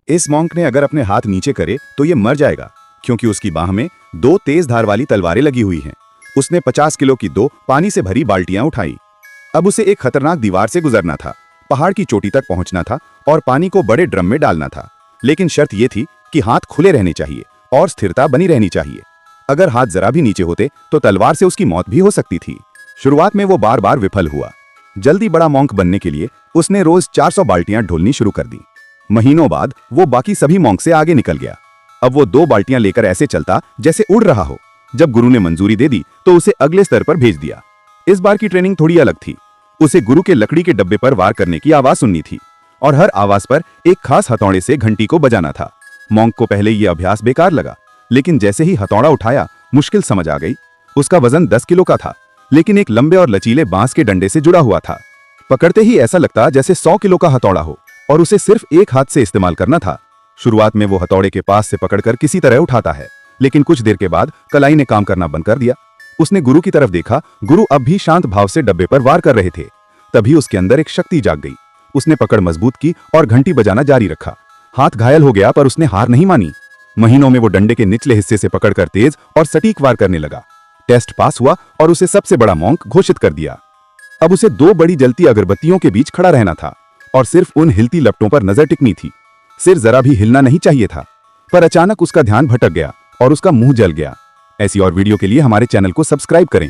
इस मॉन्क ने अगर अपने हाथ नीचे करे तो ये मर जाएगा, क्योंकि उसकी बाह में 2 तेज धार वाली तलवारें लगी हुई हैं। उसने 50 किलो की 2 पानी से भरी बाल्टियां उठाई। अब उसे एक खतरनाक दीवार से गुजरना था, पहाड़ की चोटी तक पहुंचना था और पानी को बड़े ड्रम में डालना था। लेकिन शर्त यह थी कि हाथ खुले रहने चाहिए और स्थिरता बनी रहनी चाहिए। अगर हाथ जरा भी नीचे होते तो तलवार से उसकी मौत भी हो सकती थी। शुरुआत में वो बार बार विफल हुआ। जल्दी बड़ा मॉन्क बनने के लिए उसने रोज 400 बाल्टियां ढोलनी शुरू कर दी। महीनों बाद वो बाकी सभी मॉन्क से आगे निकल गया। अब वो 2 बाल्टियां लेकर ऐसे चलता जैसे उड़ रहा हो। जब गुरु ने मंजूरी दे दी तो उसे अगले स्तर पर भेज दिया। इस बार की ट्रेनिंग थोड़ी अलग थी। उसे गुरु के लकड़ी के डब्बे पर वार करने की आवाज सुननी थी और हर आवाज पर एक खास हथौड़े से घंटी को बजाना था। मॉन्क को पहले ये अभ्यास बेकार लगा, लेकिन जैसे ही हथौड़ा उठाया मुश्किल समझ आ गई। उसका वजन 10 किलो का था, लेकिन एक लंबे और लचीले बांस के डंडे से जुड़ा हुआ था। पकड़ते ही ऐसा लगता जैसे 100 किलो का हथौड़ा हो और उसे सिर्फ एक हाथ से इस्तेमाल करना था। शुरुआत में वो हथौड़े के पास से पकड़कर किसी तरह उठाता है, लेकिन कुछ देर के बाद कलाई ने काम करना बंद कर दिया। उसने गुरु की तरफ देखा। गुरु अब भी शांत भाव से डब्बे पर वार कर रहे थे। तभी उसके अंदर एक शक्ति जाग गई। उसने पकड़ मजबूत की और घंटी बजाना जारी रखा। हाथ घायल हो गया, पर उसने हार नहीं मानी। महीनों में वो डंडे के निचले हिस्से से पकड़कर तेज और सटीक वार करने लगा। टेस्ट पास हुआ और उसे सबसे बड़ा मॉन्क घोषित कर दिया। अब उसे 2 बड़ी जलती अगरबत्तियों के बीच खड़ा रहना था और सिर्फ उन हिलती लपटों पर नजर टिकनी थी। सिर जरा भी हिलना नहीं चाहिए था। पर अचानक उसका ध्यान भटक गया और उसका मुंह जल गया। ऐसी और वीडियो के लिए हमारे चैनल को सब्सक्राइब करें।